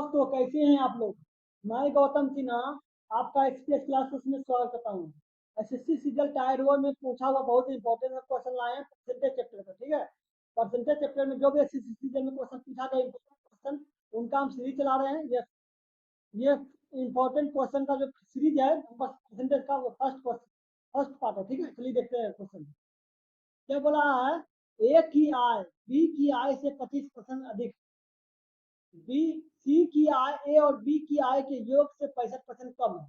दोस्तों, कैसे हैं आप लोग। मैं गौतम सिन्हा आपका एक्सपीएस क्लासेस में स्वागत करता हूँ। एसएससी सीजल टायर 1 में पूछा हुआ बहुत इंपॉर्टेंट क्वेश्चन लाए हैं परसेंटेज चैप्टर का। ठीक है, परसेंटेज चैप्टर में जो भी एसएससी सीजल में क्वेश्चन पूछा गया क्वेश्चन, उनका हम सीरीज चला रहे हैं। ये इंपॉर्टेंट क्वेश्चन का जो सीरीज है बस परसेंटेज का, वो फर्स्ट पार्ट है। ठीक है, चलिए देखते हैं क्वेश्चन क्या बोला है। ए की आय बी की आय से 25% अधिक, बी सी की आय ए और बी की आय के योग से 65% कम है।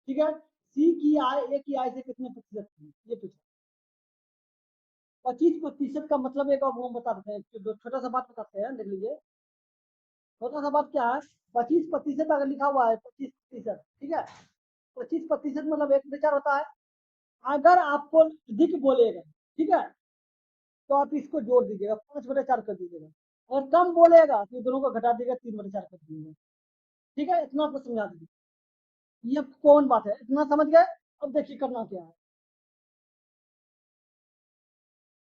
ठीक है, सी की आय ए की आय से कितने प्रतिशत है ये पूछा। 25% का मतलब एक अब हम बता देते हैं, छोटा सा बात बताते हैं, देख लीजिए। छोटा सा बात क्या है, 25% अगर लिखा हुआ है 25%, ठीक है, 25% मतलब एक विचार होता है। अगर आपको अधिक बोलेगा, ठीक है, तो आप इसको जोड़ दीजिएगा, 5/4 कर दीजिएगा। और कम बोलेगा तो दोनों को घटा दीजिएगा, 3/4 कर दीजिएगा। ठीक है, इतना आपको समझा दीजिए। ये कौन बात है, इतना समझ गए। अब देखिए करना क्या है।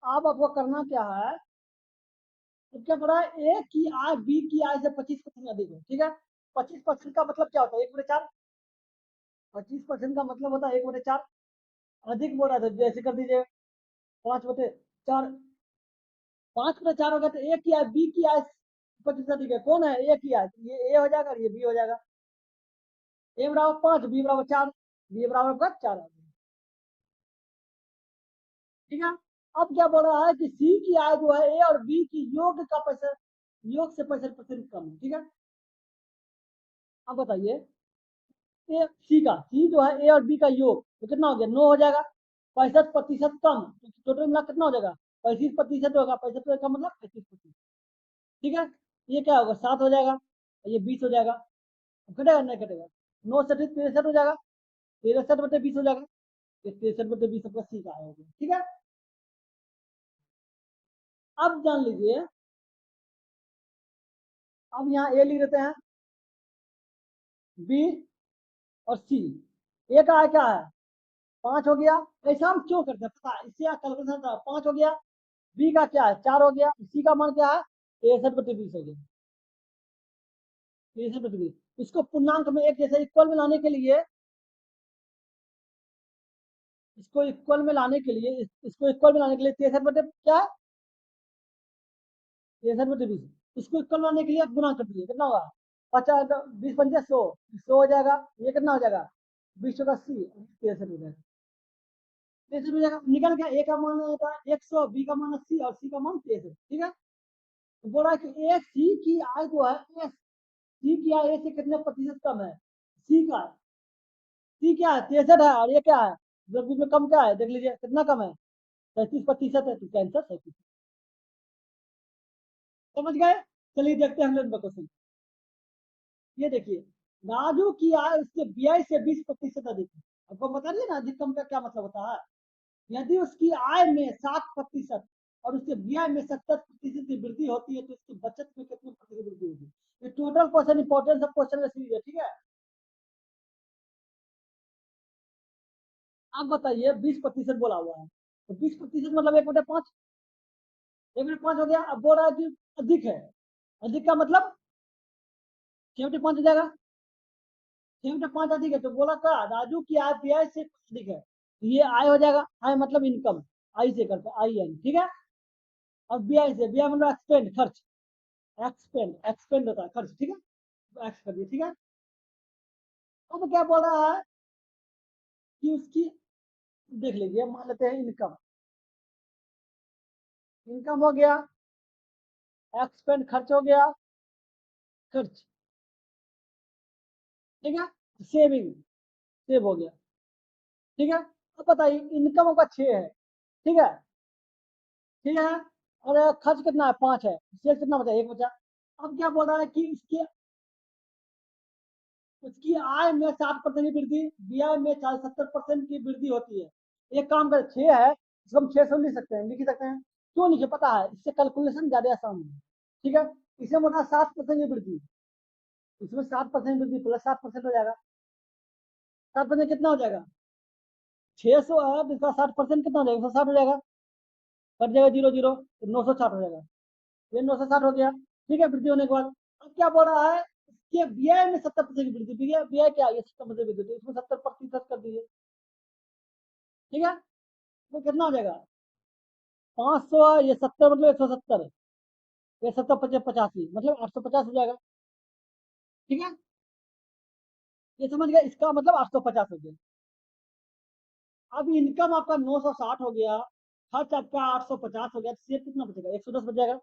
अब आपको करना क्या है, तो क्या पड़ा है, ए की आय बी की आय से 25% अधिक है। ठीक है, 25% का मतलब क्या होता है, 1/4। 25% का मतलब होता है 1/4। अधिक बोल रहा था जैसे कर दीजिए 5/4। 5/4 हो गया तो ए की आय बी की आय 25 अधिक है। कौन है, ए की आय, ये ए हो जाएगा और ये बी हो जाएगा। ए बराबर 5, बी बराबर 4, बी बराबर 4 आ गया। ठीक है, अब क्या बोल रहा है कि सी की आय जो है ए और बी की योग का पैसा, योग से 65% कम है। ठीक है, अब बताइए, ए सी का, सी जो है ए और बी का योग तो कितना हो गया, 9 हो जाएगा। 65% कम तो टोटल मिला कितना हो जाएगा, 35% होगा। 65 का मतलब 35%। ठीक है, ये क्या होगा, 7 हो जाएगा, ये 20 हो जाएगा। घटेगा नहीं घटेगा, 9 से 63 हो जाएगा, 63/20 हो जाएगा। 63/20 आपका सी का आया। ठीक है, अब जान लीजिए, अब यहाँ ए लिख देते हैं, बी और सी। ए का क्या है, 5 हो गया। ऐसा हम क्यों करते हैं पता है, इससे कैलकुलेशन 5 हो गया। बी का क्या है, 4 हो गया। सी का मान क्या है, 63/20 हो गया। 63/20, इसको पूर्णांक में एक जैसे इक्वल में लाने के लिए, इसको इक्वल में लाने के लिए, इसको इक्वल में लाने के लिए 63 बटे क्या, 63/20, इसको इक्वल लाने के लिए आप गुना कर दीजिए, कितना होगा, 50, 20 × 5 = 100, 100 हो जाएगा। ये कितना हो जाएगा, 20 का 80, 63 हो जाएगा। 63 हो जाएगा, निकल गया। ए का मान होता है 100, बी का मान 80 और सी का मान 63। ठीक है, तो बोल रहा है कि ए सी की आय जो है, ए सी की आय ए से कितने प्रतिशत कम है। सी का, सी क्या है, 63 है, और ये क्या है, जब इसमें कम क्या है, देख लीजिए कितना कम है, 37% है, तो इसका आंसर 37। समझ गए। चलिए देखते हैं हम लोग क्वेश्चन। ये देखिए, राजू की आय उसके व्यय से 20% अधिक है। आपको बता दिया ना, अधिक कम का क्या मतलब होता है। यदि उसकी आय में 60% और उसके व्यय में 70% की वृद्धि होती है, तो उसकी बचत में कितनी प्रतिशत वृद्धि होगी। ये total question importance of question का सीरीज है। ठीक है, आप बताइए 20% बोला हुआ है, तो 20% मतलब 1/5। 1/5 हो गया। अब बोल रहा है कि अधिक है, अधिक का मतलब 6/5 हो जाएगा। 6/5 अधिक है, तो बोला क्या, राजू की आय व्यय से कुछ अधिक है, तो ये आय हो जाएगा। आय मतलब इनकम, आई से करते आई एन। ठीक है, और व्यय से, व्यय मतलब एक्सपेंड, खर्च। एक्सपेंड होता है खर्च। ठीक है, एक्स कर दिए। ठीक है, अब क्या बोल रहा है कि उसकी, देख लीजिए, मान लेते हैं इनकम, इनकम हो गया, एक्सपेंड खर्च हो गया, खर्च। ठीक है, सेविंग, सेव हो गया। ठीक है, अब बताइए इनकम आपका 6 है, ठीक है, ठीक है, और खर्च कितना है, 5 है, शेष कितना बचा, 1 बचा। अब क्या बोल रहा है कि इसके, उसकी आय में 60% की वृद्धि, व्यय में 70% की वृद्धि होती है। एक काम कर, 6 है, इसको हम 600 लिख सकते हैं, लिख सकते हैं। क्यों लिखे पता है, इससे कैलकुलेशन ज्यादा आसान है। ठीक है, इसे बोला 7% की वृद्धि, इसमें 7% वृद्धि प्लस 7% हो जाएगा। 7% कितना हो जाएगा, 600 है, तो इसका 60% कितना हो जाएगा, 160 हो जाएगा। कट जाएगा 0 0, तो 960 हो जाएगा। ये 960 हो गया। ठीक है, वृद्धि होने के बाद अब क्या बोल रहा है, ये व्यय में 70% की वृद्धि, व्यय क्या ये 70% की वृद्धि, इसमें 70% कर दीजिए, ठीक है। तो कितना हो जाएगा 500, ये 70 मतलब 170, ये 70 50 85 मतलब 850 हो जाएगा, ठीक है। ये समझ गए, इसका मतलब 850 हो गया। अब इनकम आपका 960 हो गया, खर्च आपका 850 हो गया, तो शेयर कितना बचेगा 110 बच जाएगा।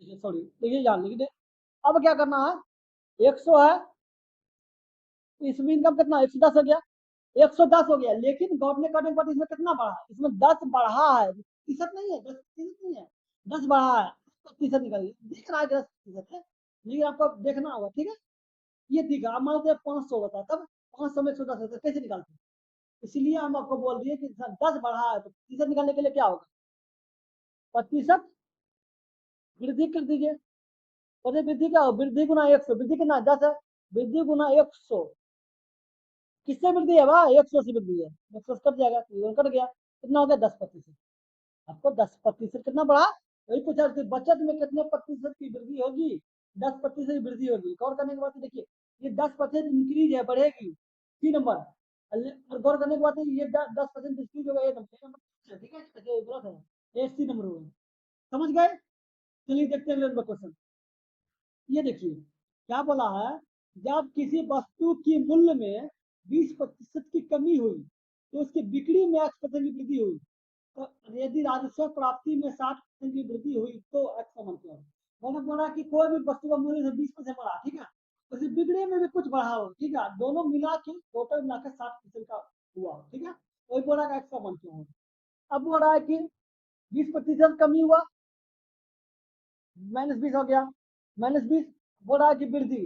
सॉरी, देखिए जान लीजिए, अब क्या करना है, 100 है, इसमें इनकम कितना 110 हो गया, 110 हो गया, लेकिन गवर्नमेंट करने के बाद इसमें कितना बढ़ा, इसमें 10 बढ़ा है, प्रतिशत नहीं है, 10% नहीं है, 10 बढ़ा है, प्रतिशत निकालिए, दिख रहा है 10% है, लेकिन आपको देखना होगा, ठीक है। ये दिखा, आप मान लीजिए 500 होता तब 500 में 110 होता, कैसे निकालते हैं, इसलिए हम आपको बोल दिए कि 10 बढ़ा है तो प्रतिशत निकालने के लिए क्या होगा, प्रतिशत वृद्धि कर दीजिए, और वृद्धि क्या हो, वृद्धि गुना 100, वृद्धि कितना 10 है, वृद्धि गुना 100, किससे वृद्धि है भाई 100 से वृद्धि है, 100 कट जाएगा, कट गया, कितना हो गया 10%। आपको 10% कितना बढ़ा, वही पूछा, बचत में कितने प्रतिशत की वृद्धि होगी, 10% की वृद्धि होगी। गौर करने के बाद देखिए, ये 10% इंक्रीज है, बढ़ेगी, 3 नंबर, और गौर करने के बाद ये 10% इंक्रीज होगा, ये नंबर, ठीक है, गलत है, ये सी नंबर होगा, समझ गए। चलिए देखते हैं अगला क्वेश्चन, ये देखिए क्या बोला है, जब किसी वस्तु की मूल्य में 20% की कमी हुई तो उसकी बिक्री में 8% की वृद्धि हुई, तो यदि राजस्व प्राप्ति में 60% की वृद्धि हुई तो एक्स का मान क्या है। मैंने बोला कि कोई भी वस्तु का मूल्य से 20% बढ़ा, ठीक है, उसी बिक्री में भी कुछ बढ़ा हो, ठीक है, दोनों मिला के टोटल मिला के 60% का हुआ, ठीक है, वही बोला एक्स का मान क्या है। अब बोल रहा है कि 20% कमी हुआ, -20 हो गया, -20, बोल रहा है कि वृद्धि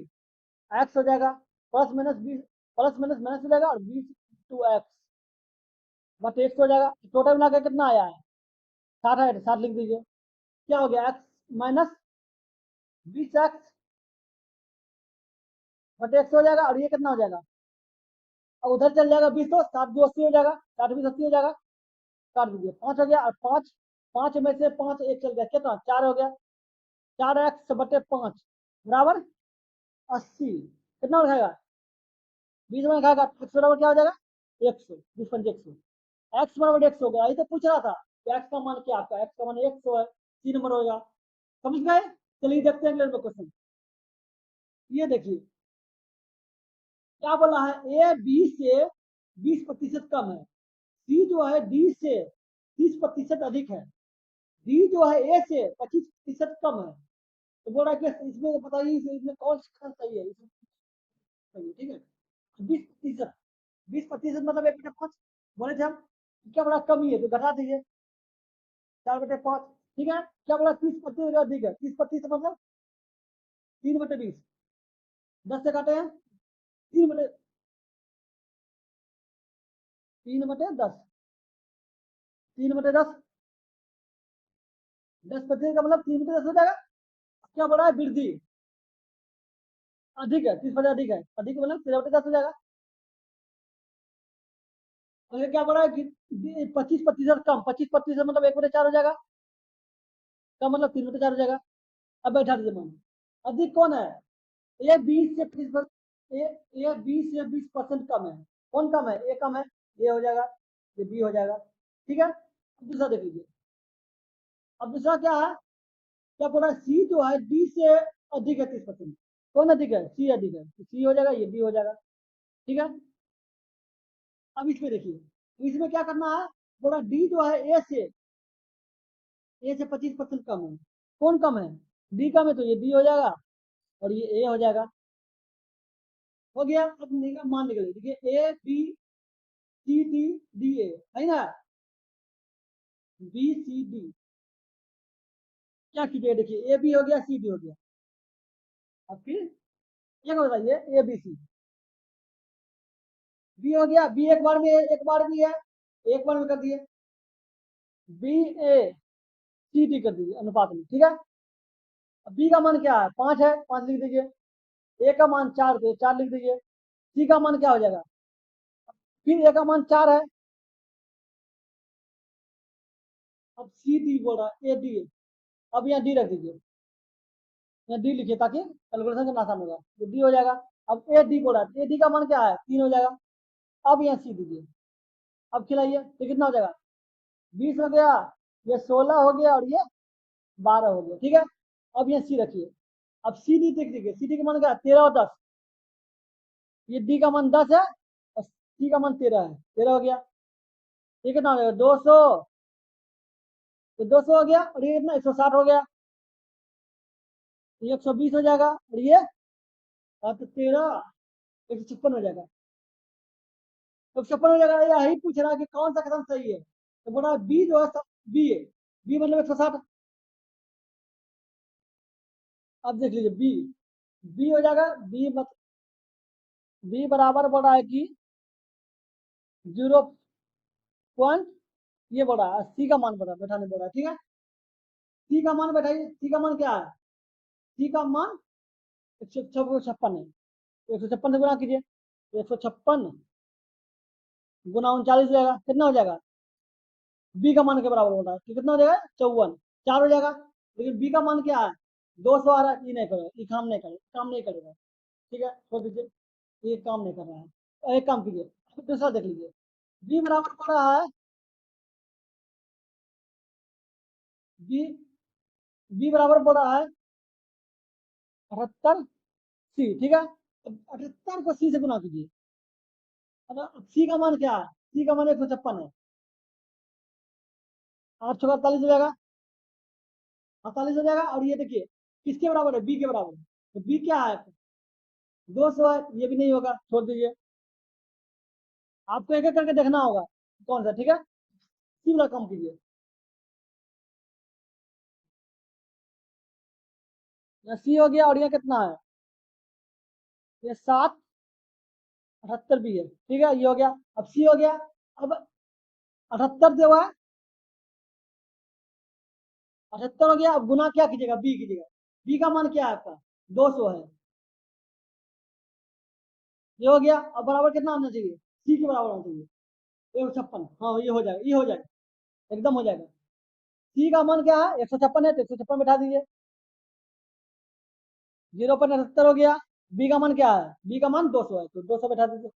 एक्स हो जाएगा, +-20, प्लस माइनस हो जाएगा, और 20 × x बट एक्स हो जाएगा, टोटल मिला के कितना आया है 60 है, 60 लिख दीजिए, क्या हो गया x -20x बट एक्स हो जाएगा, और ये कितना हो जाएगा, और उधर चल जाएगा 20, तो 7×2 80 हो जाएगा, 60×20 80 हो जाएगा, काट दीजिए, 5 हो गया, और 5, 5 में से 5 एक चल गया, कितना 4 हो गया, 4x/5 बराबर 80, कितना उठाएगा 20 में खाएगा, एक्स बराबर क्या हो जाएगा 100, 20×100, एक्स बराबर 100 हो गया, ये तो पूछ रहा था एक्स का मान क्या, आपका एक्स का मान 100 है, 3 नंबर होगा, समझ गए। चलिए देखते हैं अगले क्वेश्चन, ये देखिए क्या बोला है, ए बी से 20% कम है, सी जो है डी से 30% अधिक है, डी जो है ए से 25% कम है, तो बोल रहा है कि इसमें बताइए इसमें कौन सा सही है, इसमें सही है, ठीक है, 20%, 20% मतलब 1/5 बोले थे हम, क्या बड़ा कमी है तो घटा दीजिए, 4/5, ठीक है, क्या बोला 30% अधिक है, 30% मतलब 3/20, 10 से काटे हैं, 3/10, 3/10, 10% का मतलब 3/10 हो जाएगा, क्या बोला है वृद्धि अधिक है, 30% अधिक है, अधिक मतलब 13/10 हो जाएगा, और ये क्या बोला है कि 25% कम, 25% मतलब 1/4 हो जाएगा, कम मतलब 3/4 हो जाएगा, अब बैठा दीजिए मान, अधिक कौन है, ये 20 से 20, ये 20 से 20% कम है, कौन कम है, ए कम है, ये हो जाएगा, ये बी हो जाएगा, ठीक है। अब दूसरा देख लीजिए, अब दूसरा क्या है, क्या बोला सी जो है डी से अधिक है 30%, कौन अधिक है, सी अधिक है, तो सी हो जाएगा, ये बी हो जाएगा, ठीक है। अब इसमें देखिए, तो इसमें क्या करना है, बोला डी जो है ए से 25% कम है, कौन कम है, डी कम है, तो ये बी हो जाएगा, और ये ए हो जाएगा, हो गया। अब मान निकले, देखिए A B C D D A है ना, बी सी डी, क्या कीजिए देखिए, ए बी हो गया, सी डी हो गया, अब फिर एक बताइए ए बी सी, बी हो गया, बी एक बार भी है, एक बार में कर दिए, बी ए सी डी कर दीजिए अनुपात में, ठीक है। अब बी का मान क्या है 5 है, 5 लिख दीजिए, ए का मान 4 थे, 4 लिख दीजिए, सी का मान क्या हो जाएगा, फिर ए का मान 4 है, अब सी डी बोल रहा है ए डी, अब यहाँ डी रख दीजिए, यहाँ डी लिखिए ताकि कैलकुलेशन करना आसान होगा, तो डी हो जाएगा। अब ए डी बोला, ए डी का मान क्या है, 3 हो जाएगा। अब यहाँ सी दीजिए, अब खिलाइए तो कितना हो जाएगा, 20 हो गया, ये 16 हो गया और ये 12 हो गया, ठीक है। अब यहाँ सी रखिए, अब सी डी देख लीजिए, सी डी का मान क्या है, 13 और 10, ये डी का मान 10 है और सी का मान 13 है, 13 हो गया। ये कितना हो जाएगा, 200, ये 200 हो गया और ये कितना 160 हो गया, ये 120 हो जाएगा और ये तो 13 156 हो जाएगा। तो 156 हो जाएगा, यही पूछ रहा है कि कौन सा कदम सही है, तो बोला बी जो है बी है, बी मतलब 160। अब देख लीजिए बी, बी हो जाएगा, बी बराबर बोल रहा है कि 0 पॉइंट, ये बोल रहा है सी का मान बैठाने बोल रहा है, ठीक है। सी का मान बैठाइए, सी का मान क्या है, सी का मान 156 है, 156 से गुना कीजिए, 156 गुना 39 हो जाएगा, कितना हो जाएगा, बी का मान के बराबर बोल रहा है, तो कितना हो जाएगा 54, 4 हो जाएगा। लेकिन बी का मान क्या है, 200 आ रहा है, ये नहीं करेगा, ये काम नहीं करेगा, ठीक है, छोड़ दीजिए, ये काम नहीं कर रहा है। एक काम कीजिए, दूसरा देख लीजिए, बी बराबर पड़ रहा है, बी बी बराबर पड़ रहा है 78 सी, ठीक है। 78 को सी से गुना कीजिए, सी का मान क्या है, सी का मान 156 है, 8 छः 48 हो जाएगा, 48 हो जाएगा। और ये देखिए किसके बराबर है, बी के बराबर है, तो बी क्या है, 200 है, ये भी नहीं होगा, छोड़ दीजिए। आपको एक एक करके देखना होगा कौन सा, ठीक है। सी वाला काम कीजिए, यहाँ सी हो गया और ये कितना है, ये 7 78 भी है, ठीक है, ये हो गया। अब सी हो गया, अब 78 जो है 78 हो गया, अब गुना क्या कीजिएगा, बी कीजिएगा, बी का मान क्या है आपका 200 है, ये हो गया। अब बराबर कितना होना चाहिए, सी के बराबर होना चाहिए 156, हाँ ये हो जाएगा, ये हो जाएगा, एकदम हो जाएगा। सी का मान क्या है 156 है, तो 156 बैठा दीजिए, 0.78 हो गया। बी का मान क्या है, बी का मान 200 है, तो 200 बैठा दीजिए,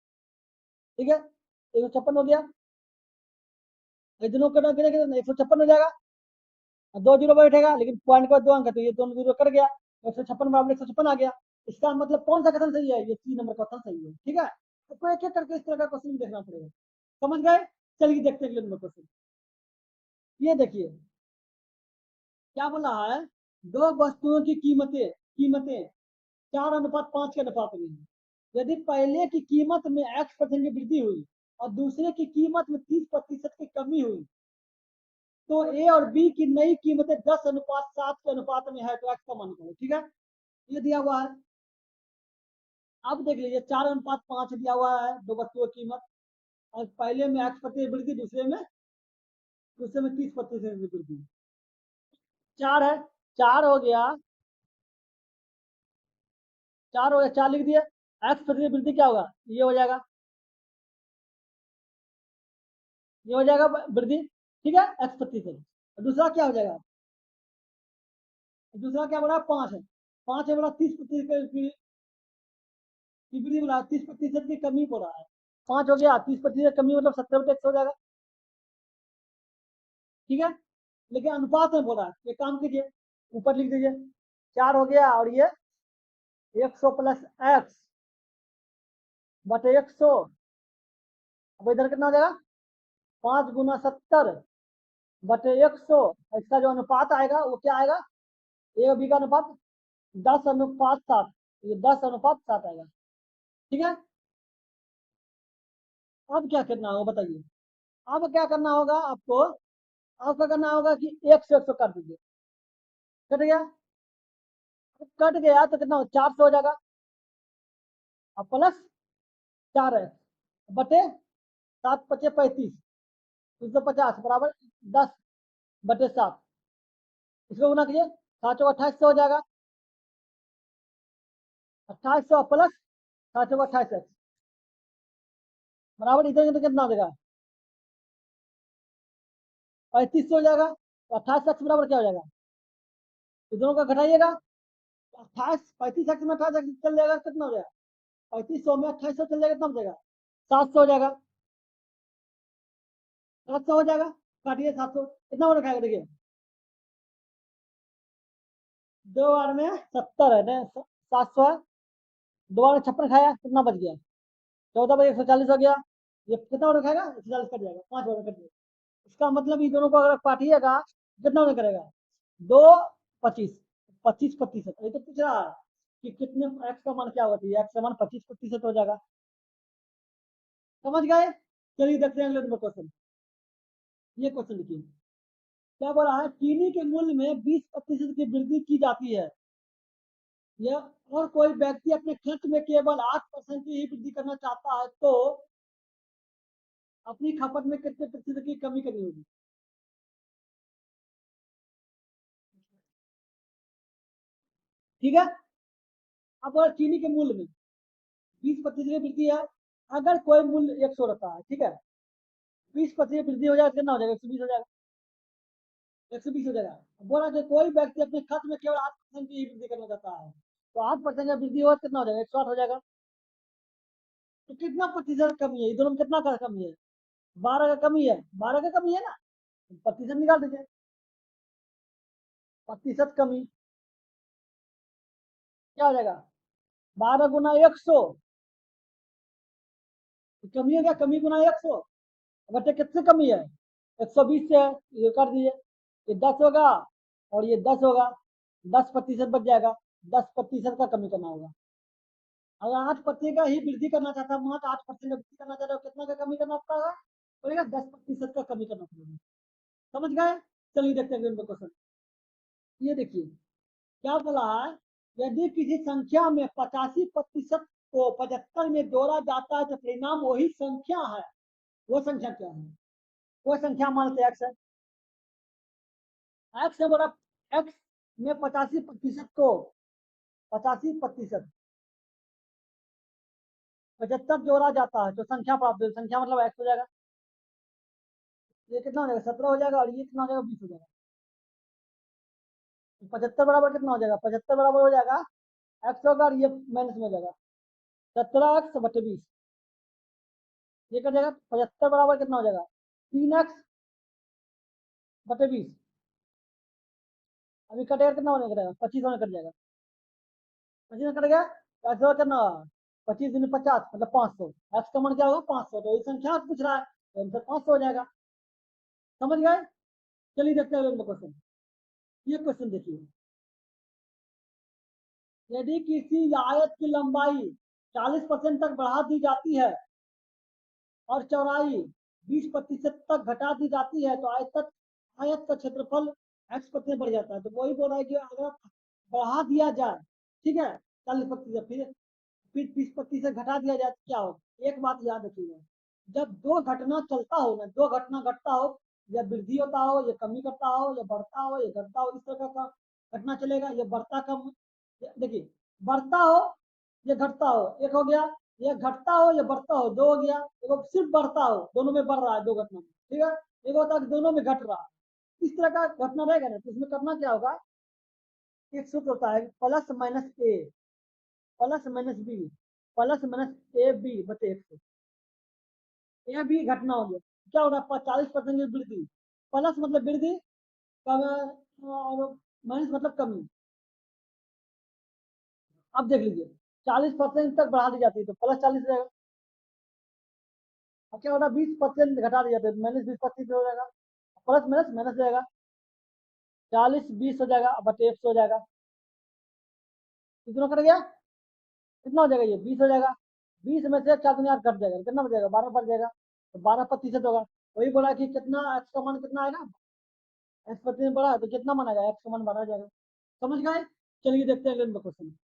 ठीक है, 156 हो गया। दोनों का 156 हो जाएगा, 2 जीरो बैठेगा, लेकिन पॉइंट के बाद 2 अंक है, तो ये दोनों जीरो कर गया, 156 बराबर 156 आ गया। इसका मतलब कौन सा कथन सही है, ये सी नंबर का कथन सही है, ठीक है। तो एक एक करके इस तरह का क्वेश्चन देखना पड़ेगा, समझ गए। चलिए देखते हैं अगले नंबर क्वेश्चन। ये देखिए क्या बोला है, दो वस्तुओं की कीमतें कीमतें 4:5 के अनुपात में है। यदि पहले की कीमत में x% की वृद्धि हुई और दूसरे की कीमत में 30% की कमी हुई, तो ए और बी की नई कीमतें 10:7 के अनुपात में है, तो एक्स का मान करो, ठीक है। ये दिया हुआ है। अब देख लीजिए 4:5 दिया हुआ है दो वस्तुओं की कीमत, और पहले में x% वृद्धि, दूसरे में 30% की वृद्धि, 4 है, 4 हो गया, 4 हो गया, 4 लिख दिए। x% वृद्धि क्या होगा, ये हो जाएगा, ये हो जाएगा वृद्धि, ठीक है, x%। दूसरा क्या हो जाएगा, दूसरा क्या बोला 5 है, 5 है बोला 30% की वृद्धि बोला, 30% की कमी बोला है। 5 हो गया, 30% कमी मतलब 70/100 हो जाएगा, ठीक है। लेकिन अनुपात में बोला है, ये काम कीजिए, ऊपर लिख दीजिए, 4 हो गया और ये 100 प्लस एक्स बटे 100, अब इधर कितना हो जाएगा 5 × 70 बटे 100, इसका जो अनुपात आएगा वो क्या आएगा, ए और बी का अनुपात 10:7, ये 10:7 आएगा, ठीक है। अब क्या करना होगा बताइए, अब क्या करना होगा आपको, आपका करना होगा कि 1 से 100 कर दीजिए, कट गया, कट गया तो कितना 400 हो जाएगा, अब प्लस 4 है बटे 7×5 = 35, 250 बराबर 10/7, इसको गुना कीजिए, 7×28 हो जाएगा, 2800 प्लस 7×28 बराबर इधर तो कितना हो जाएगा 3500 हो जाएगा, तो 28 बराबर क्या हो जाएगा तो दोनों का घटाइएगा, 35x में 28x चल जाएगा, कितना हो जाएगा? 3500 में 2800 चल जाएगा, कितना हो जाएगा? 700 हो जाएगा, 700 हो जाएगा। काटिए 700, कितना बड़ा खाएगा देखिए, 2 बार में 70 है ना, 700 है, 2 बार में 56 खाया, कितना बच गया? 14 बाई 140 हो गया। ये कितना बड़ा खाएगा? 140 कट जाएगा, 5 बार में कट जाएगा। इसका मतलब इन दोनों को अगर काटिएगा कितना बड़ा करेगा? 2 25, 25%। ये तो पूछ रहा है कि कितने एक्स का मान क्या होती है, एक्स का मान 25% हो जाएगा। समझ गए? चलिए देखते हैं अगले नंबर क्वेश्चन। ये क्वेश्चन लिखिए, क्या बोला है? चीनी के मूल्य में 20% की वृद्धि की जाती है, यह और कोई व्यक्ति अपने खर्च में केवल 8% की ही वृद्धि करना चाहता है, तो अपनी खपत में कितने प्रतिशत की कमी करनी होगी? ठीक है। अब अगर चीनी के मूल्य में 20% की वृद्धि है, अगर कोई मूल्य 100 रहता है, ठीक है, 20% वृद्धि हो जाएगा, कितना हो जाएगा? 120 हो जाएगा, 120 हो जाएगा। बोला कि कोई व्यक्ति अपने खर्च में केवल 8% की ही वृद्धि करना चाहता है, तो 8% का वृद्धि होगा, कितना हो जाएगा? 160 हो जाएगा। तो कितना प्रतिशत कमी है? ये दोनों में कितना का कमी है? 12 का कमी है, 12 का कमी है ना, प्रतिशत निकाल दीजिए। प्रतिशत कमी क्या हो जाएगा? 12 गुना 100, कमी हो गया, कमी गुना 100, बच्चे कितने कमी है? 120 से है, ये कर दीजिए, ये 10 होगा और ये 10 होगा, 10% बच जाएगा। 10% का कमी करना होगा। अगर 8% का ही वृद्धि करना चाहता है, मात्र 8% का वृद्धि करना चाहता है, कितना का कमी करना पड़ेगा? बोलेगा 10% का कमी करना पड़ेगा। समझ गए? चलिए देखते हैं क्वेश्चन। ये देखिए, क्या बोला है? यदि किसी संख्या में 85% को 75 में जोड़ा जाता है, तो परिणाम वही संख्या है। वो संख्या क्या है? वो संख्या मान लेते एक्स है। एक्स है बोला, एक्स में 85% को 85% 75 जोड़ा जाता है, तो संख्या प्राप्त हो, संख्या मतलब एक्स हो जाएगा। ये कितना हो जाएगा? 17 हो जाएगा, और ये कितना हो जाएगा? 20 हो जाएगा। 75 बराबर कितना हो जाएगा? 75 बराबर हो जाएगा, एक्स होगा और ये माइनस में हो जाएगा, 17x/20। ये कर जाएगा 75 बराबर कितना हो जाएगा? 3x/20। अभी कटेगा, कितना होने कटेगा? 25 होने कट जाएगा, 25 में कट गया, तो ऐसे कितना? 25 × 50 मतलब 500। एक्स का मान क्या होगा? 500। तो ये संख्या पूछ रहा है, तो आंसर 500 हो जाएगा। समझ गए? चलिए देखते हैं अगला क्वेश्चन। ये क्वेश्चन देखिए, यदि किसी आयत की लंबाई 40% तक बढ़ा दी जाती है और चौड़ाई 20% तक घटा दी जाती है, तो आयत का क्षेत्रफल x% बढ़ जाता है। तो वही बोल रहा है कि अगर बढ़ा दिया जाए, ठीक है, 40%, फिर 20% घटा दिया जाए, तो क्या हो? एक बात याद रखिएगा, जब दो घटना चलता हो ना, दो घटना घटता हो, या वृद्धि होता हो, या कमी करता हो, या बढ़ता हो, या घटता हो, इस तरह का घटना चलेगा। ये बढ़ता कम, देखिए, बढ़ता हो या घटता हो, एक हो गया, या घटता हो या बढ़ता हो, दो हो गया। एगो सिर्फ बढ़ता हो, दोनों में बढ़ रहा है, दो घटना में, ठीक है। एक होता है कि दोनों में घट रहा है, इस तरह का घटना रहेगा ना, तो इसमें करना क्या होगा? एक सूत्र होता है, plus minus A plus minus B plus minus A B बटे 100। ए बी घटना हो गया, क्या हो रहा है? 40% की वृद्धि, प्लस मतलब वृद्धि, कम, और माइनस मतलब कमी। अब देख लीजिए, 40% तक बढ़ा दी जाती है, तो +40 रहेगा। अब क्या होता है? 20% घटा दिया जाता है, -20% हो जाएगा, प्लस माइनस माइनस जाएगा, 40 20 हो जाएगा, बटे 100 हो जाएगा। कितना कट गया? कितना हो जाएगा? ये 20 हो जाएगा। 20 में से 4 कट जाएगा, कितना बच जाएगा? 12 बच जाएगा, तो 12% होगा। वही बोला कि कितना एक्स का मान कितना आएगा? एक्स प्रतिशत बढ़ा है, तो कितना मान आएगा? एक्स का मान बढ़ा जाएगा। समझ गए? चलिए देखते हैं अगले क्वेश्चन।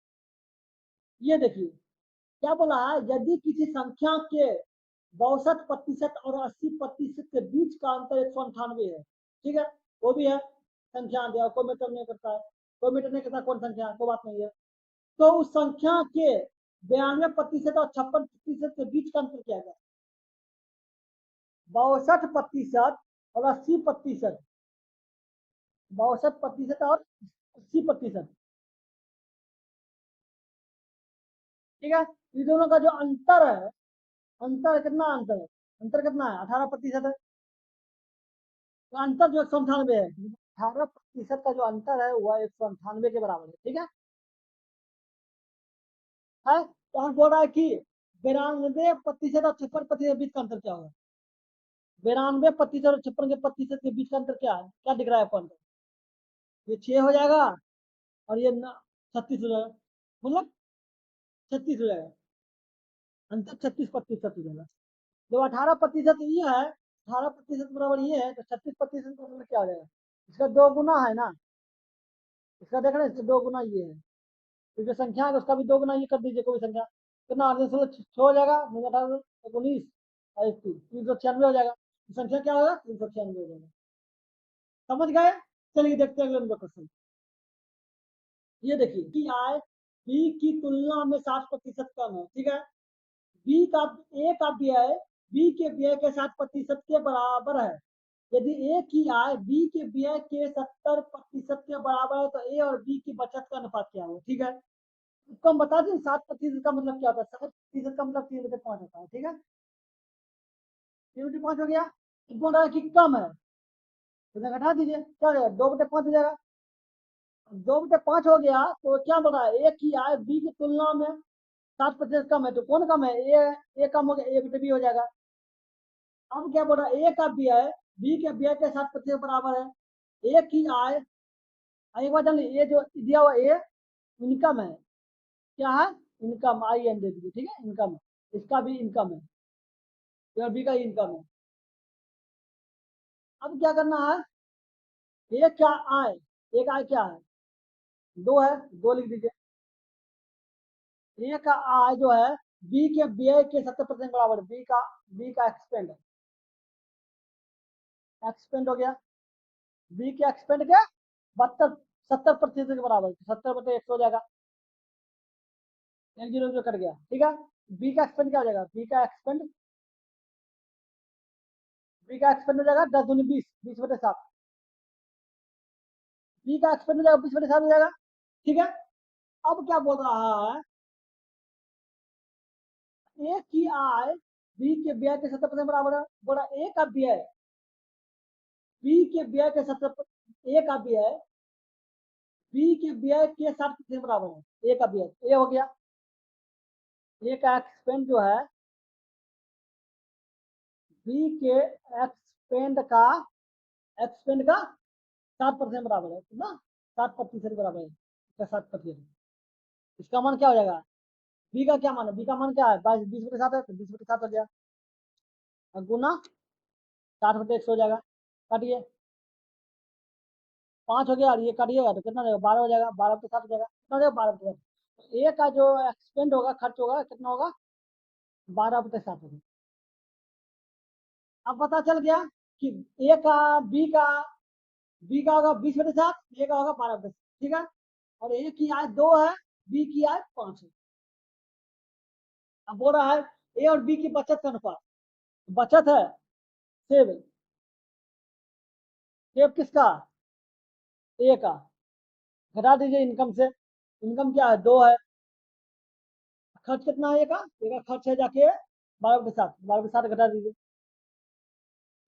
ये देखिए, क्या बोला है? यदि किसी संख्या के 62% और 80% के बीच का अंतर 198 है, ठीक है, वो भी है संख्या दिया, कोई मैटर नहीं करता है, कोई मैटर नहीं करता कौन संख्या, कोई बात नहीं है। तो उस संख्या के 92% और 56% के बीच का अंतर क्या है? 62% और 80%, 62% और 80%। ठीक है, ये दोनों का जो अंतर है, अंतर कितना अंतर है, अंतर कितना है, 18% है। तो अंतर जो 198 है, 18% का जो अंतर है वह 198 के बराबर है। ठीक है, तो हम बोल रहा है कि 92% और 56% के बीच का अंतर क्या होगा। 92% और 56% के बीच का अंतर क्या है, क्या दिख रहा है आपको अंतर। ये 6 हो जाएगा और ये 36 हो जाएगा, मतलब 36 हो जाएगा, अंतर 36% हो जाएगा। जब 18% ये है, 18% बराबर ये है, तो 36% बराबर क्या हो जाएगा, इसका 2 गुना है ना, इसका देख रहे हैं, इसका 2 गुना ये है, तो जो संख्या है उसका भी 2 गुना ये कर दीजिए, कोई संख्या कितना, 8 हो जाएगा, 19 और 396 हो जाएगा, संख्या क्या होगा, 396 हो जाएगा। समझ गए। चलिए देखते हैं अगले नंबर क्वेश्चन। ये देखिए कि आय बी की तुलना में 60% कम है। ठीक है, बी का ए का व्यय बी के व्यय के 60% के बराबर है। यदि ए की आय बी के व्यय के 70% के बराबर है तो ए और बी की बचत का अनुपात क्या होगा। ठीक है, इसको हम बता दें 60% का मतलब क्या होता है, 60% का मतलब 3/5 होता है। ठीक है, 3/5 हो गया, बोल रहा है कि कम है, तो घटा दीजिए, क्या हो जाएगा, 2/5 हो जाएगा। 2/5 हो गया तो क्या बोल रहा है, ए की आय बी की तुलना में 60% कम है, तो कौन कम है, ए कम हो गया, ए बी हो जाएगा। अब क्या बोल रहा है, ए का व्यय बी के व्यय के 60% बराबर है। ए की आय, एक बार जान ये जो दिया हुआ ए इनकम है, क्या है, इनकम, आई एन दे दीजिए। ठीक है, इनकम है, इसका भी इनकम है, ए और बी का इनकम है। अब क्या करना है, ए क्या आय, एक आय क्या है, 2 है, 2 लिख दीजिए। ए का आय जो है बी के व्यय के 70% बराबर है, बी का एक्सपेंड है, एक्सपेंड हो गया, बी के एक्सपेंड क्या, 70% के बराबर, 70/100 हो जाएगा, एक जीरो जो कट गया। ठीक है, बी का एक्सपेंड क्या हो जाएगा, बी का एक्सपेंड हो जाएगा 10 दूनी 20, 20/7, बी का एक्सपेंड हो जाएगा 20/7 हो जाएगा। ठीक है, अब क्या बोल रहा है, ए की आय बी के व्यय के 70% बराबर है, बोला ए का व्यय बी के व्यय के 70, ए का व्यय बी के व्यय के 60% बराबर है, ए का व्यय, ए हो गया, ए का एक्सपेंड जो है बी के एक्सपेंड का 60% बराबर है ना, 60% बराबर है, इसका 60%, इसका मान क्या हो जाएगा, बी का क्या मान है, बी का मान क्या है, 20/7 है, तो 20/7 हो गया, और गुना 60/100 हो जाएगा, काटिए, 5 हो गया, और ये काटिएगा तो कितना हो जाएगा, 12 हो जाएगा, 12/7 हो जाएगा, कितना हो जाएगा, 12/7। ए का जो एक्सपेंड होगा, खर्च होगा, कितना होगा, 12/7 होगा। अब पता चल गया कि ए का बी का होगा 20/7, ए का होगा 12/7। ठीक है, और ए की आय 2 है, बी की आय 5 है। अब बोल रहा है ए और बी की बचत का अनुपात, बचत है, सेव, सेव किसका, ए का, घटा दीजिए इनकम से, इनकम क्या है, 2 है, खर्च कितना है, ए का खर्च है जाके 12/7, 12/7 घटा दीजिए,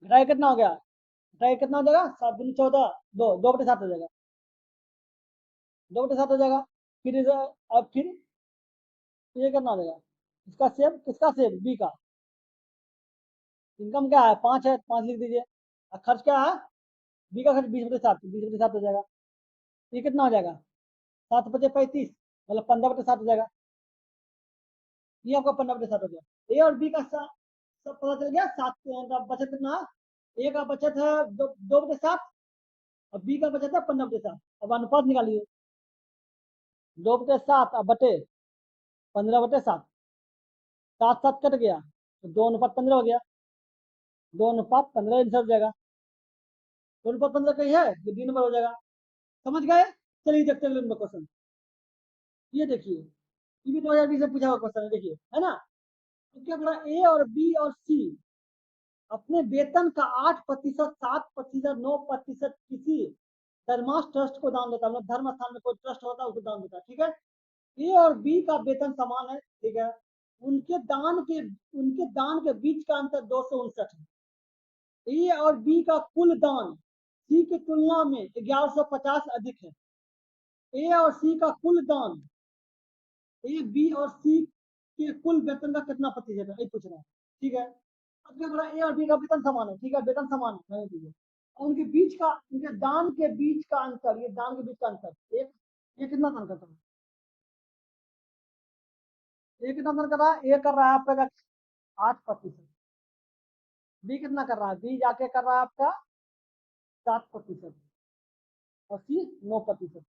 घटाए कितना हो गया, घटाए कितना हो जाएगा, 7 दूनी 14, 2/7 हो जाएगा, 2/7 हो जाएगा। अब फिर ये कितना हो जाएगा, इसका सेव, किसका सेव, बी का, इनकम क्या है, 5 है, 5 लिख दीजिए, और खर्च क्या है, बी का खर्च 20/7, 20/7 हो जाएगा, ये कितना हो जाएगा, 7×5 = 35, मतलब 15/7 हो जाएगा, ये आपका 15/7 हो गया। ए और बी का सब पता चल गया, 7 का बचत कितना है, ए का बचत है 2/7 और बी का बचत है 15/7। अब अनुपात निकालिए, 2/7 अब बटे 15/7, 7 7 कट गया तो 2:15 हो गया, 2:15 आंसर हो जाएगा, 2:15 कहीं है, ये 2 नंबर हो जाएगा। समझ गए। चलिए देखते हैं अगले नंबर क्वेश्चन। ये देखिए, ये भी 2020 में पूछा हुआ क्वेश्चन है, देखिए, है ना, तो क्या बोला, ए और बी और सी अपने वेतन का 8%, 7%, 9% किसी धर्मास ट्रस्ट को दान देता है, मतलब धर्म स्थान में कोई ट्रस्ट होता है उसको दान देता है, ठीक है। ए और बी का वेतन समान है, ठीक है। उनके दान के बीच का अंतर 259 है। ए और बी का कुल दान सी की तुलना में 1150 अधिक है। ए और सी का कुल दान, ए बी और सी के कुल वेतन का कितना प्रतिशत है, ये पूछ रहा है, ठीक है। अब क्या बोला, ए और बी का वेतन समान है, ठीक है, वेतन समान है, और उनके बीच का, उनके दान के बीच का अंतर, ये दान के बीच का अंतर, एक ये कितना दान करता है, ए कितना दान कर रहा है, ए कर रहा है आपका 8%, बी कितना कर रहा है, बी जाके कर रहा है आपका 7%, और सी 9%।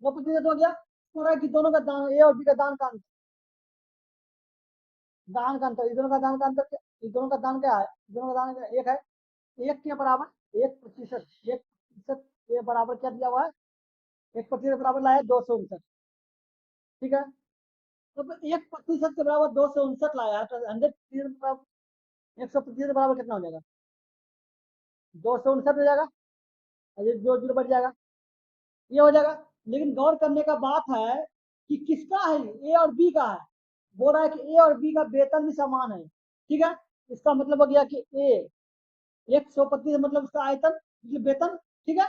9% हो गया, हो रहा है कि दोनों का दान, ए और बी का दान का अंतर, दान का अंतर, दोनों का दान का अंतर, दोनों का दान क्या है, दोनों का दान एक है, एक के बराबर 1%, 1% के बराबर क्या दिया हुआ है, 1% बराबर लाया 259, ठीक है। तो 1% के बराबर 259 लाया है, तो 100% बराबर 100% के बराबर कितना हो जाएगा, 259 हो जाएगा, और ये 2 जीरो बढ़ जाएगा, ये हो जाएगा। लेकिन गौर करने का बात है कि किसका है, ए और बी का है, बोल रहा है कि ए और बी का वेतन भी समान है, ठीक है। इसका मतलब हो गया कि ए 100% मतलब उसका आयतन, वेतन, ठीक है।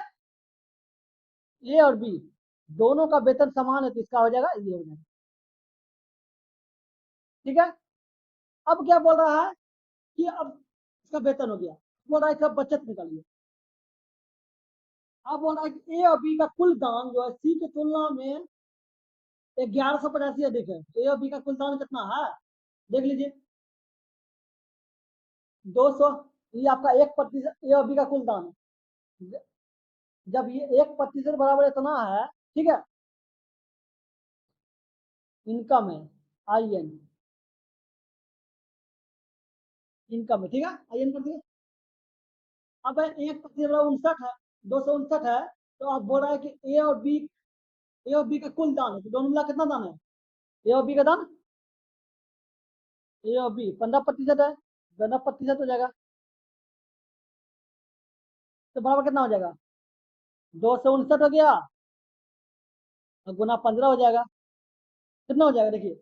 ए और बी दोनों का वेतन समान है, तो इसका हो जाएगा, ये हो जाएगा, ठीक है। अब क्या बोल रहा है कि अब इसका वेतन हो गया, बोल रहा है इसका बचत निकालिए। अब बोल रहा है कि ए और बी का कुल दान जो है सी की तुलना में 1185 अधिक है, ए और बी का कुल दान कितना है, देख लीजिए, 200, ये आपका 1%, ए और बी का कुल दान है। जब ये 1% बराबर इतना है, ठीक है, इनकम है, आई एन, इनकम है, ठीक है, आई एन कर दिए। अब 1% बराबर 59 है, 259 है, तो आप बोल रहा है कि ए और बी का कुल दान है, तो दोनों मिला कितना दान है, ए और बी का दान, ए और बी 15% है, 15% हो जाएगा, तो बराबर कितना हो जाएगा, 259 हो गया, और गुना 15 हो जाएगा, कितना हो जाएगा देखिए,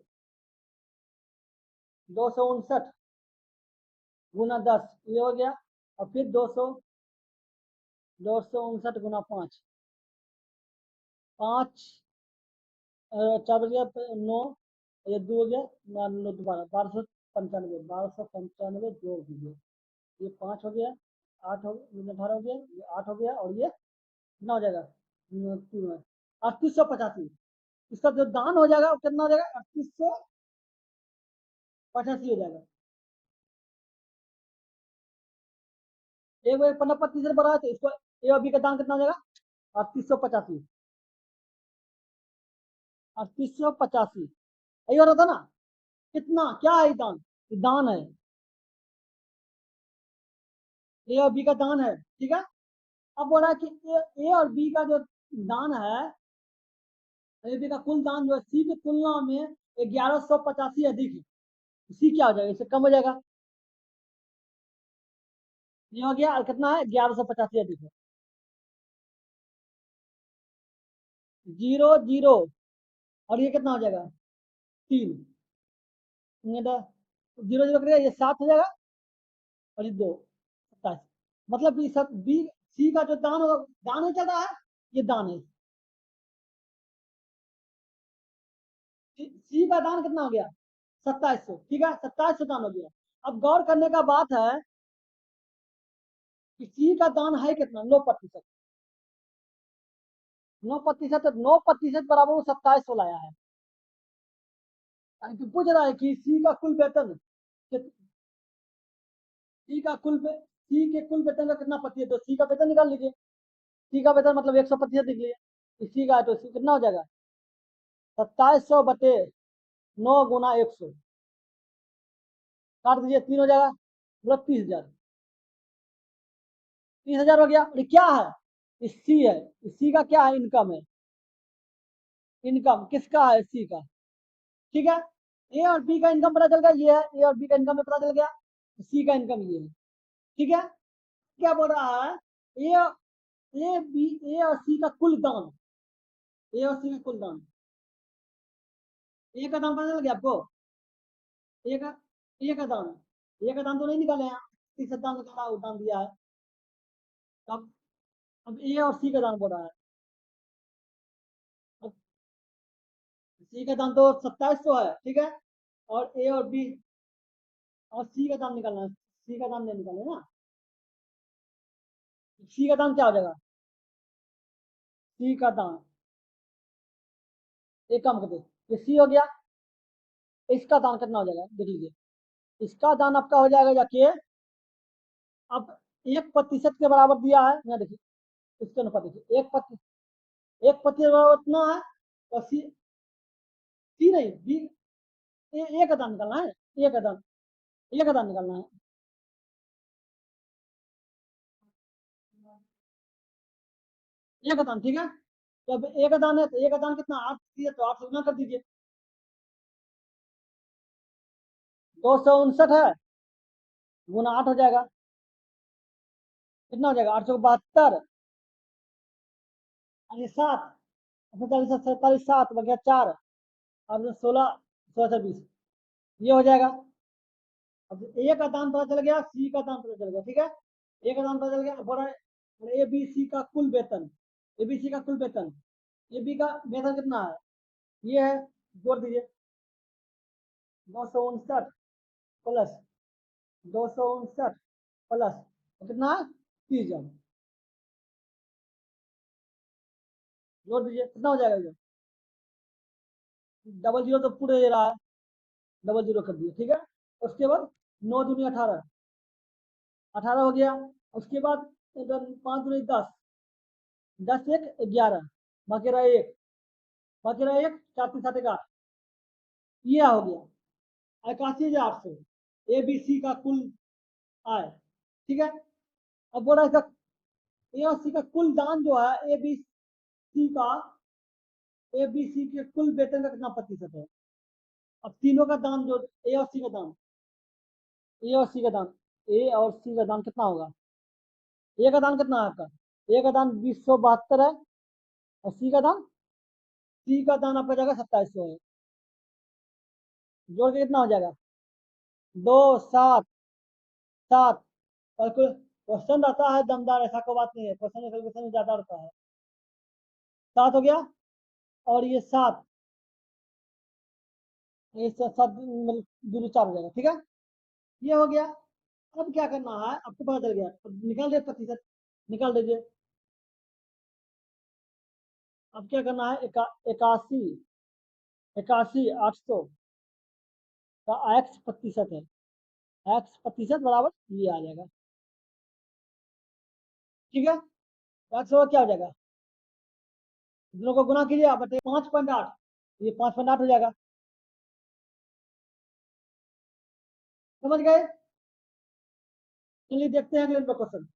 259 गुना 10, ये हो गया, और फिर 259 गुना 5, 5 4 हो गया, 9, ये 2 हो गया, 9 दोबारा 1295, 1295 जोड़ दीजिए, ये 5 हो गया, 8 हो गया, 18 हो गया, ये 8 हो गया, और ये कितना हो जाएगा, 3885, इसका जो दान हो जाएगा वो कितना हो जाएगा, 3885 हो जाएगा। एक बार 15% बढ़ा है, तो इसको ए और बी का दान कितना हो जाएगा, 3885, 3885, यही हो रहा था ना, कितना क्या है, दान, दान है, ए और बी का दान है, ठीक है। अब बोला कि ए और बी का जो दान है, ए बी का कुल दान जो है सी की तुलना में 1185 अधिक है, सी क्या हो जाएगा, इससे कम हो जाएगा, ये हो गया, और कितना है, 1185 अधिक है, 0 0, और ये कितना हो जाएगा, 3, 0 0 करेगा, ये 7 हो जाएगा, और ये 2, 27, मतलब ये सब बी सी का जो दान होगा, दान है चल रहा है, ये दान है, सी का दान कितना हो गया, 2700, ठीक है, 2700 दान हो गया। अब गौर करने का बात है कि सी का दान है कितना, 9%, 9%, 9% बराबर वो 2700 लाया है, यानी कि पूछ रहा है कि सी का कुल वेतन, सी के कुल वेतन का कितना प्रतिशत, तो सी का वेतन निकाल लीजिए, सी का वेतन मतलब 100% निकलिए, सी का है, तो सी कितना हो जाएगा, 2700 बटे 9 गुना 100, काट दीजिए, 3 हो जाएगा, मतलब 30,000, 30,000 हो गया, और क्या है, इस सी है, इस सी का क्या है, इनकम है, इनकम किसका है, सी का, ठीक है। ए और बी का इनकम पता चल गया, ये है, ए और बी का इनकम में पता चल गया, सी का इनकम ये है, ठीक है। क्या बोल रहा है ए ए बी ए और सी का कुल दान, ए और सी का कुल दान, ए का दान पता चल गया आपको? ए का ए का दान, ए का दान तो नहीं निकाले हैं, तीसरा दान निकाला, दान दिया है। अब अब ए और सी का दान बोल रहा है। अब सी का दान तो 2700 है, ठीक है। और ए और बी और सी का दाम निकालना है, सी का दाम नहीं निकाले ना। सी का दाम क्या हो जाएगा? सी का दाम, एक काम करते, ये सी हो गया, इसका दाम कितना हो जाएगा देख लीजिए। इसका दाम आपका हो जाएगा जाके, अब 1% के बराबर दिया है यहाँ देखिए, इसके अनुपात देखिए, 1% बराबर उतना है। और सी नहीं बी, ए का दाम निकालना है, ए का दाम, ए का दाम निकालना है। ए का दाम, ठीक है। तो अब ए का दाम है, तो ए का दाम कितना 8 दिया, तो 8 से गुना कर दीजिए। 259 है, गुना 8 हो जाएगा, कितना हो जाएगा? 872 यानी 7, 47 7 बगैर 4, और 16 16 20, ये हो जाएगा। अब ए का दाम पता चल गया, सी का दाम पता चल गया, ठीक है। ए का दाम पता चल गया, बोला ए बी सी का कुल वेतन, ए बी सी का कुल वेतन, ए बी का वेतन कितना है, ये है, जोड़ दीजिए। 259 प्लस 259 प्लस कितना है, 30,000, जोड़ दीजिए, कितना हो जाएगा ये? डबल जीरो तो पूरे दे रहा है, डबल जीरो कर दिए, ठीक है। उसके बाद 9 दूनी 18, 18 हो गया। उसके बाद इधर 5 दूनी 10, 10 एक 11, बाकी रहा एक, बाकी रहा एक, 4 3 7 8, ये हो गया 81,800, ए बी सी का कुल आय, ठीक है। अब बोला इसका ए और सी का कुल दान जो है, ए बी सी के कुल वेतन का कितना प्रतिशत है? अब तीनों का दाम जो, ए और सी का दाम, ए और सी का दाम, ए और सी का दाम कितना होगा? ए का दाम कितना है आपका? ए का दाम 2072 है, और सी का दाम आपका जाएगा 2700 है, जोड़ के कितना हो जाएगा? 2 7 7, और क्वेश्चन रहता है दमदार, ऐसा कोई बात नहीं है, क्वेश्चन कैलकुलेशन ज्यादा रहता है। 7 हो गया, और ये 7, ये 7 मतलब दूरी 4 हो जाएगा, ठीक है। ये हो गया। अब क्या करना है आपको पता चल गया, अब निकाल दे प्रतिशत, निकाल दीजिए। अब क्या करना है, 81 का एक्स प्रतिशत है, एक्स प्रतिशत बराबर ये आ जाएगा, ठीक है। एक्स होगा क्या हो जाएगा, दोनों को गुना कीजिए, आप बताइए 5.8, ये 5.8 हो जाएगा, समझ गए? चलिए देखते हैं अगले क्वेश्चन।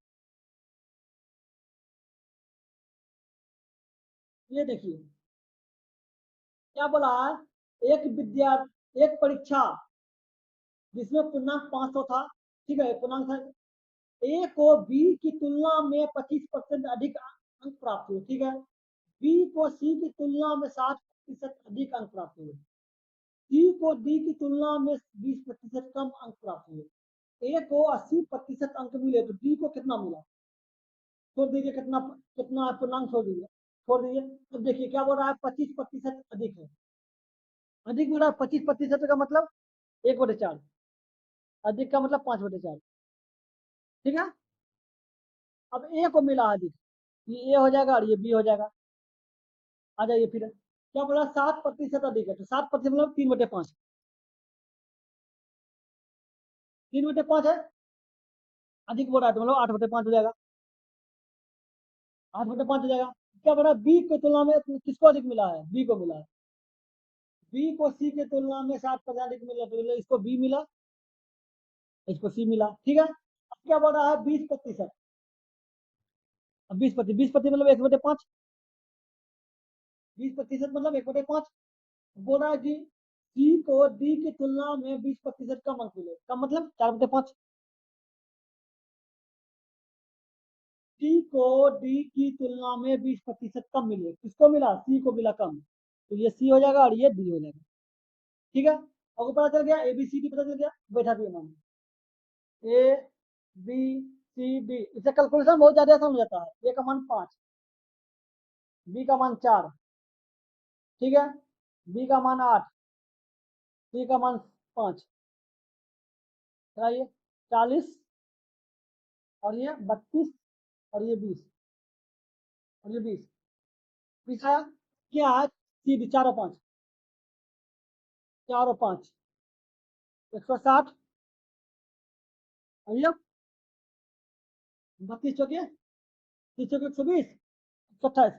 ये देखिए क्या बोला है, एक विद्यार्थी, एक परीक्षा जिसमें पूर्णांक 500 था, ठीक है, पूर्णांक था, ए को बी की तुलना में 25% अधिक अंक प्राप्त हुए, ठीक है। बी को सी की तुलना में 60% अधिक अंक प्राप्त हुए, सी को डी की तुलना में 20% कम अंक प्राप्त हुए। ए को 80% अंक मिले, तो डी को कितना मिला? छोड़ दीजिए, कितना कितना पूर्णांक छोड़ दीजिए, छोड़ दीजिए। तो देखिए क्या बोल रहा है, 25% अधिक है, अधिक बोल रहा है 25% का मतलब 1/4, अधिक का मतलब 5/4, ठीक है। अब ए को मिला अधिक, ये ए हो जाएगा और ये बी हो जाएगा। आ जाइए फिर, क्या बोला, 7% अधिक है, तो 7% मतलब 3/5, 3/5 है, अधिक बोल रहा है तो मतलब 8/5 हो जाएगा, 8/5 हो जाएगा। क्या बोला, बी की तुलना में किसको अधिक मिला है, बी को मिला है, बी को सी की तुलना में 7% अधिक मिला, तो इसको बी मिला, इसको सी मिला, ठीक है। अब क्या बोल रहा है, 20%, अब 20% मतलब 1/5, 20% मतलब 1/5, बोल रहा है कि सी को डी की तुलना में 20% कम अंक मिले, कम मतलब 4/5, सी को डी की तुलना में 20% कम मिले। किसको मिला? सी को मिला कम, तो ये सी हो जाएगा और ये डी हो जाएगा। ठीक है, आपको पता चल गया, ए बी सी डी पता चल गया। बैठा दिए मान, ए बी सी डी, इससे कैलकुलेशन बहुत ज्यादा आसान हो जाता है। ए का मान 5, बी का मान 4, ठीक है, बी का मान 8, सी का मान 5, ये 40 और ये 32 और ये 20 और ये 20, 20 आया क्या है? सी 4 और 5, 4 और 5 160 और ये 32 चौके 30 चौके 120, 128,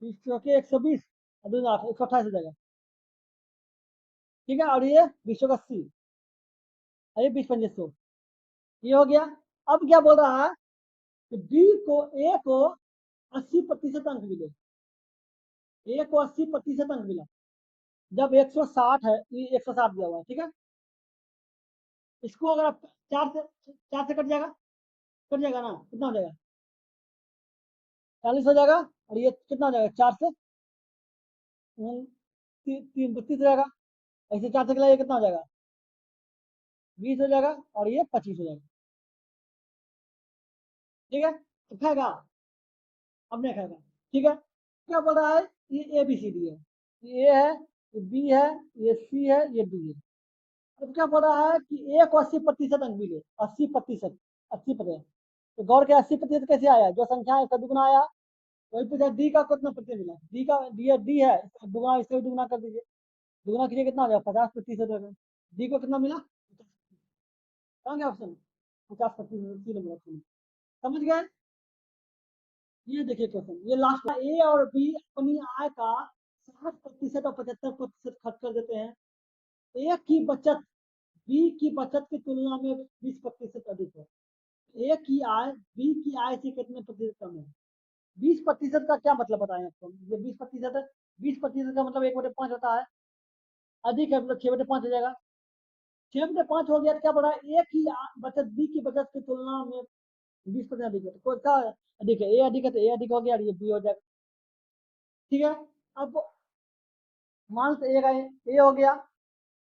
30 चौके 120 और 2 8 128 हो जाएगा। ठीक है, और ये 20 का 80 और ये 20 25 100, ये हो गया। अब क्या बोल रहा है कि डी को, ए को 80% अंक मिले। ए को 80% अंक मिला जब 160 है, ये 160 दिया हुआ है, ठीक है। इसको अगर आप 4 से कट जाएगा, कट जाएगा ना, कितना हो जाएगा? 40 हो जाएगा और ये कितना हो जाएगा? 4 से 3 32 हो जाएगा। ऐसे 4 से ये कितना हो जाएगा? 20 हो जाएगा और ये 25 हो जाएगा। ठीक है, तो खाएगा? अब नहीं खाएगा। ठीक है, क्या बोल रहा है? ये ए बी सी डी है, ये ए है, ये बी है, ये सी है, ये डी है। अब क्या बोल रहा है कि ए को 80% अंक मिले। 80%, 80%। तो गौर के 80% कैसे आया? जो संख्या है इसका दुगुना आया। वही पूछा डी का कितना प्रतिशत मिला। डी का, डी है, इसका दुगुना, इसका भी दुगुना कर दीजिए। दुगुना कीजिए, कितना हो जाएगा? 50%। डी को कितना मिला? कहाँ गया ऑप्शन? 50%, सी नंबर ऑप्शन। समझ गए? ये देखिए क्वेश्चन, ये लास्ट, ए और बी अपनी आय का 60% और 75% खर्च कर देते हैं। ए की बचत बी की बचत की तुलना में 20% अधिक है। ए की आय बी की आय से कितने प्रतिशत कम है? 20% का क्या मतलब बताएं आपको? ये 20% है, 20% का मतलब 1/5 होता है। अधिक है मतलब 6/5 हो जाएगा। 6/5 हो गया तो क्या बढ़ा? ए की बचत बी की बचत की तुलना में 20% अधिक है, तो क्या अधिक है? ए अधिक है तो ए अधिक हो गया और ये बी हो जाएगा। ठीक है, अब मान से ए का ए हो गया।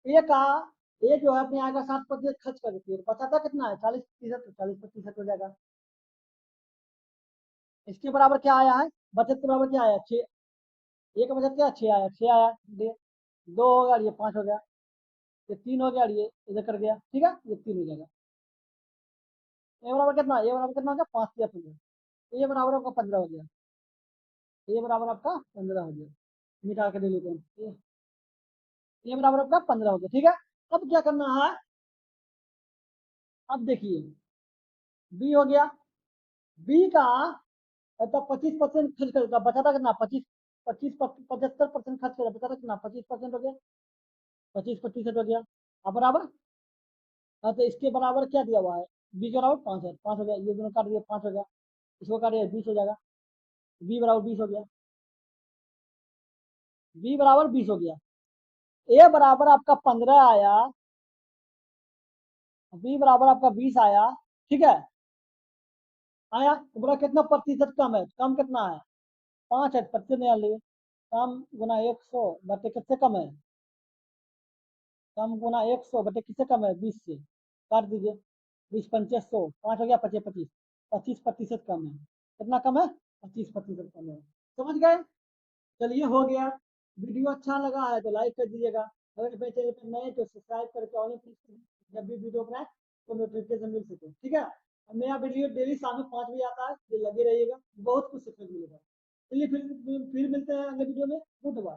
ए का, ए जो है अपने आय का 60% खर्च कर देती है, बचाता कितना है? 40%, 40% हो जाएगा। इसके बराबर क्या आया है? बचत के बराबर क्या आया? 6। ए का बचत क्या? 6 आया, 6 आया। 2 हो गया, ये 5 हो गया, ये 3 हो गया, ये इधर कर गया। ठीक है, ये 3 हो जाएगा। ए बराबर कितना? ए बराबर कितना हो गया? 5 या 15। ए बराबर आपका 15 हो गया। ए बराबर आपका 15 हो गया। मिटा के दे लेते हैं। ए बराबर आपका 15 हो गया। ठीक है, अब क्या करना है? अब देखिए, बी हो गया। बी का मतलब 25% खर्च करेगा, बचा था कितना? 75% खर्च करेगा, बचा था कितना? 25% हो गया, 25% हो गया। अब बराबर, हाँ तो इसके बराबर क्या दिया हुआ है? बी के बराबर 5 है, 5 हो गया, ये दोनों काट दिया, 5 हो गया। इसको काट दिया, 20 हो जाएगा। बी बराबर 20 हो गया, बी बराबर 20 हो गया। ए बराबर आपका 15 आया, बी बराबर आपका 20 आया। ठीक है, आया तो बोला कितना प्रतिशत कम है? कम कितना है? 5 है, प्रतिशत नहीं लिए। कम गुना 100 बटे किससे कम है? कम गुना 100 बटे किससे कम है? 20 से। काट दीजिए, 20 पंचे 100, 5 हो गया, 25 25, 25% कम है। कितना कम है? 25% कम है। समझ गए? चलिए, हो गया। वीडियो अच्छा लगा है तो लाइक कर दीजिएगा। अगर मेरे चैनल पर नए तो सब्सक्राइब करके ऑल क्लिक करिए, जब भी वीडियो बनाए तो नोटिफिकेशन मिल सके। ठीक है, मेरा वीडियो डेली शाम में 5 बजे आता है, तो लगे रहिएगा, बहुत कुछ सीखने को मिलेगा। चलिए फिर मिलते हैं अगले वीडियो में। Good bye.